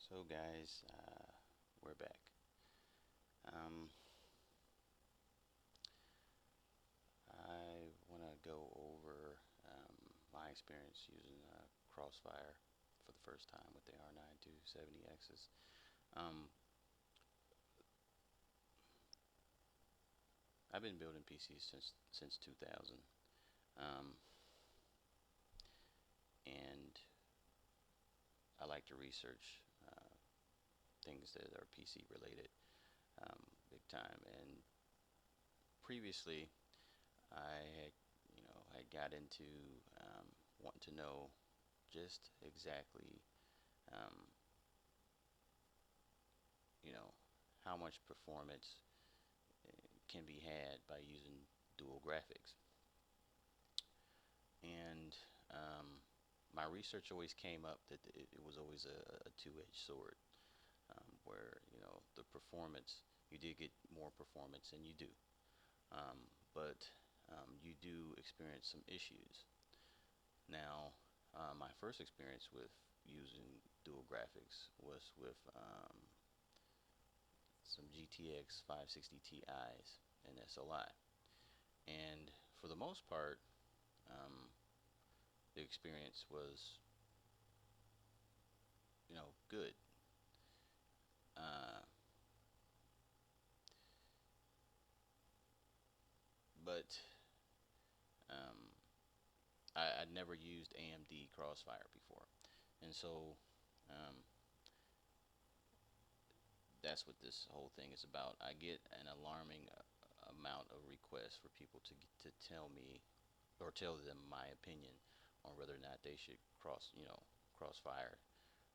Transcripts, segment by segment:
So guys, we're back. Um, I want to go over my experience using Crossfire for the first time with the R9 270X's. Um, I've been building PCs since 2000, um, and I like to research things that are PC related big time. And previously, I had got into wanting to know just exactly um, you know how much performance can be had by using dual graphics. And my research always came up that it was always a two-edged sword, where the performance, you did get more performance than you do, but you do experience some issues. Now, my first experience with using dual graphics was with some GTX 560 Ti's and SLI. And for the most part, um, the experience was, good. Uh, but um, I'd never used AMD Crossfire before, and so um, that's what this whole thing is about. I get an alarming amount of requests for people to tell me or tell them my opinion on whether or not they should crossfire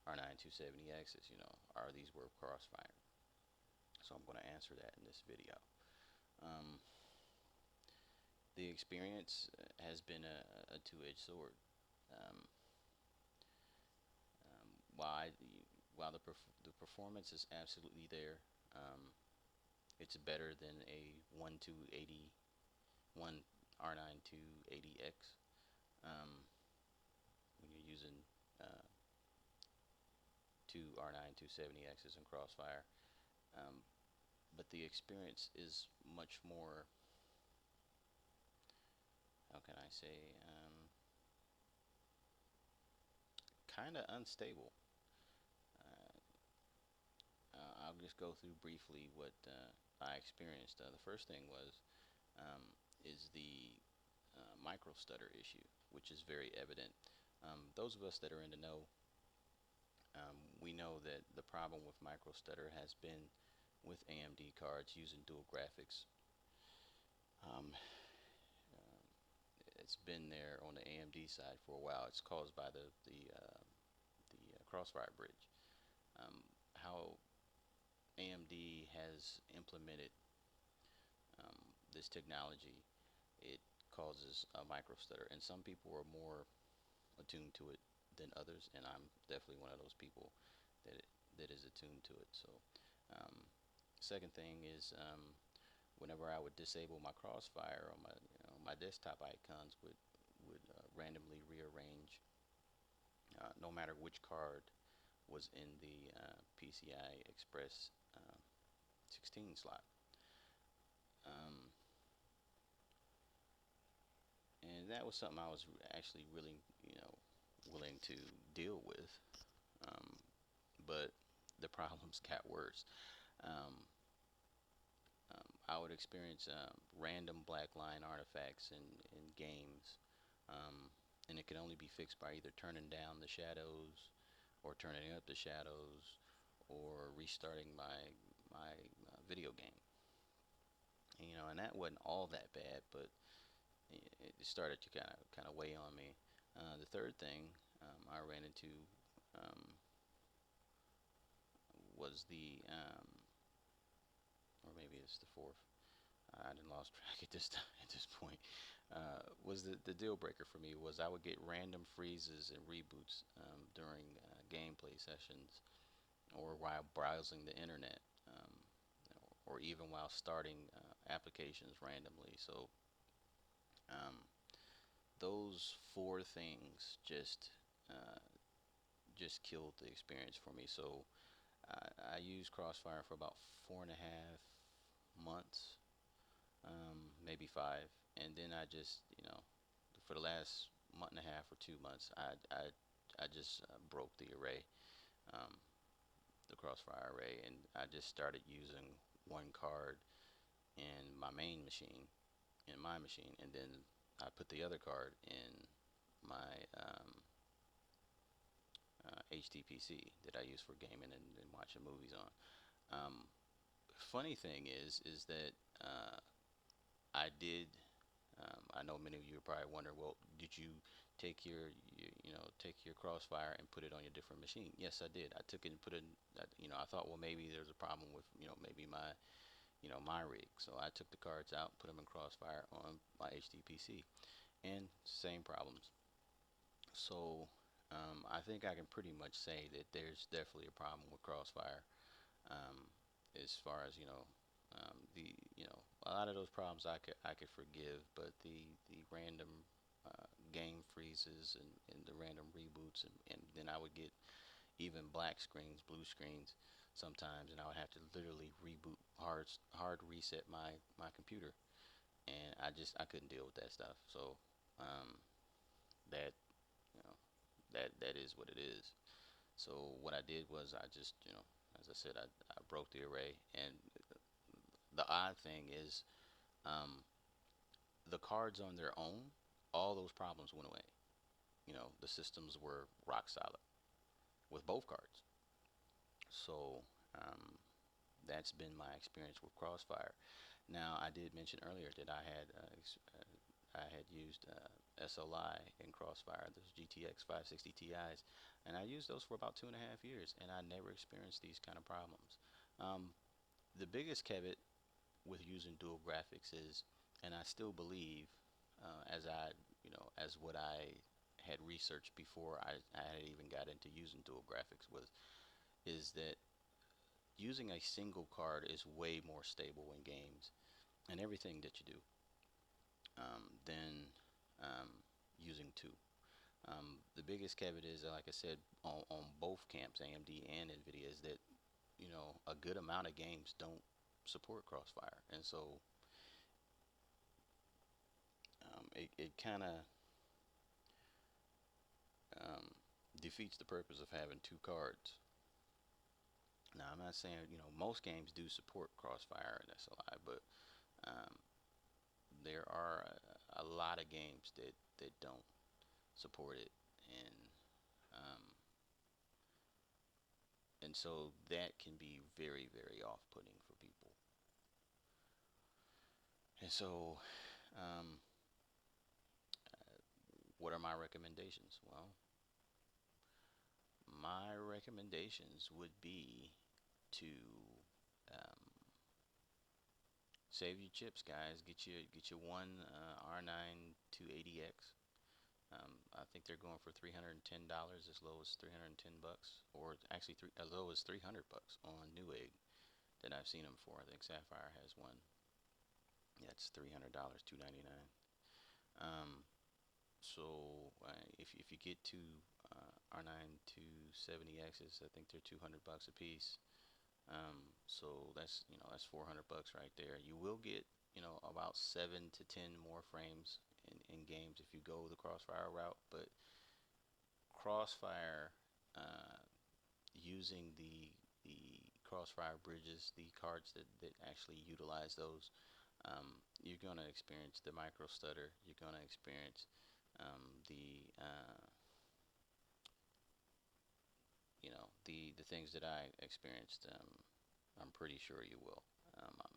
R9 270X's. Are these worth crossfire? So I'm going to answer that in this video. Um, the experience has been a two-edged sword. Um, while while the performance is absolutely there, it's better than a 1280 one R9 280X when you're using uh, two R9 270X's in Crossfire. Um, but the experience is much more, how can I say, kind of unstable. I'll just go through briefly what I experienced. The first thing um, is the micro stutter issue, which is very evident. Those of us that are in the know, we know that the problem with micro stutter has been with AMD cards using dual graphics. Um, it's been there on the AMD side for a while. It's caused by the Crossfire bridge. How AMD has implemented this technology, it causes a micro stutter, and some people are more attuned to it than others, and I'm definitely one of those people that is attuned to it. So, um, second thing is whenever I would disable my crossfire on my desktop icons would randomly rearrange, no matter which card was in the PCI Express 16 slot. Um, and that was something I was actually really, willing to deal with. Um, but the problems got worse. Um, I would experience random black line artifacts in games, um, and it could only be fixed by either turning down the shadows, or turning up the shadows, or restarting my video game. And that wasn't all that bad, but it started to kind of weigh on me. The third thing I ran into um, was or maybe it's the fourth. I didn't lost track at this point. Was the deal breaker for me was I would get random freezes and reboots during gameplay sessions, or while browsing the internet, or even while starting applications randomly. So those four things uh, just killed the experience for me. So I used Crossfire for about 4.5 months, maybe 5, and then I just, for the last month and a half or 2 months, I just broke the array, um, the Crossfire array, and I just started using one card in my main machine, and then I put the other card in my HTPC that I use for gaming and watching movies on. Um, Funny thing is that I did. I know many of you are probably wondering, well, did you take take your Crossfire and put it on your different machine? Yes, I did. I took it and put it. I thought, well, maybe there's a problem with, maybe my rig. So I took the cards out, put them in Crossfire on my HDPC, and same problems. So I think I can pretty much say that there's definitely a problem with Crossfire, um, as far as the a lot of those problems I could forgive, but the random game freezes and the random reboots, and then I would get even black screens, blue screens sometimes, and I would have to literally reboot, hard reset my computer, and I couldn't deal with that stuff. So um, that you know that is what it is. So what I did was I just, as I said, I broke the array, and the odd thing is, um, the cards on their own, all those problems went away. The systems were rock solid with both cards. So that's been my experience with Crossfire. Now, I did mention earlier that I had used SLI in Crossfire, those GTX 560 Ti's, and I used those for about 2.5 years, and I never experienced these kind of problems. Um, the biggest caveat with using dual graphics is, and I still believe, as what I had researched before I had even got into using dual graphics, is that using a single card is way more stable in games and everything that you do, than using two. The biggest caveat is, like I said, on both camps, AMD and Nvidia, is that a good amount of games don't support Crossfire, and so it kind of um, defeats the purpose of having two cards. Now, I'm not saying most games do support Crossfire and SLI, but um, there are a lot of games that don't support it, and um, so that can be very, very off-putting for people. And so, um, what are my recommendations? Well, my recommendations would be to um, save your chips, guys. Get your one R9 280X. I think they're going for $310, as low as 310 bucks, or actually as low as 300 bucks on Newegg that I've seen them for. I think Sapphire has one. Yeah, it's $300, 299. Um, so if you get two R9 270X's, I think they're 200 bucks a piece. So that's 400 bucks right there. You will get about 7 to 10 more frames in games if you go the Crossfire route, but Crossfire, using the Crossfire bridges, the cards that actually utilize those, you're going to experience the micro stutter. You're going to experience the things that I experienced. I'm pretty sure you will.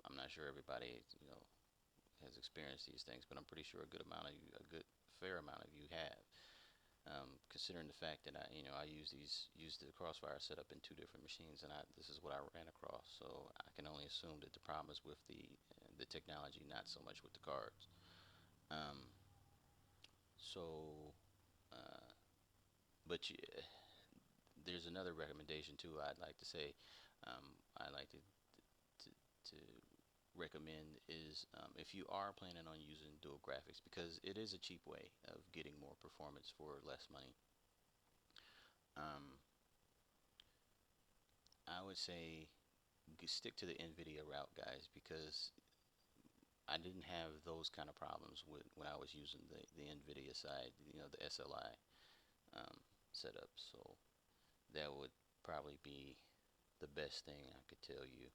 I'm not sure everybody has experienced these things, but I'm pretty sure a good fair amount of you have. Considering the fact that I used the Crossfire setup in two different machines, and this is what I ran across. So I can only assume that the problem is with the technology, not so much with the cards. Um, so, uh, but there's another recommendation too. I'd like to say, I'd like to recommend is, if you are planning on using dual graphics, because it is a cheap way of getting more performance for less money. Um, would say stick to the Nvidia route, guys, because I didn't have those kind of problems with when I was using the Nvidia side, the SLI um, setup. So that would probably be the best thing I could tell you.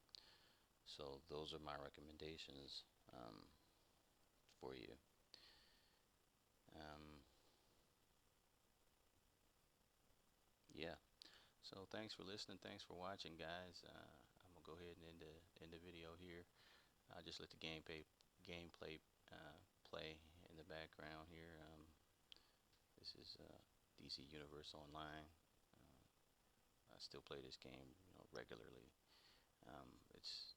So those are my recommendations for you. Um, yeah. So thanks for listening. Thanks for watching, guys. I'm gonna go ahead and end the video here. I'll just let the gameplay play in the background here. This is DC Universe Online. I still play this game, regularly. It's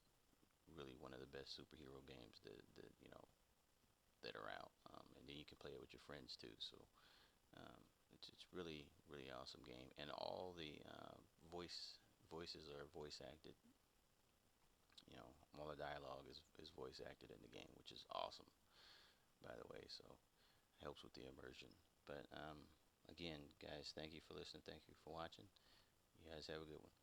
really one of the best superhero games that are out. And then you can play it with your friends too. So um, it's really awesome game, and all the voices are voice acted. All the dialogue is voice acted in the game, which is awesome, by the way. So it helps with the immersion. But again, guys, thank you for listening. Thank you for watching. You guys have a good one.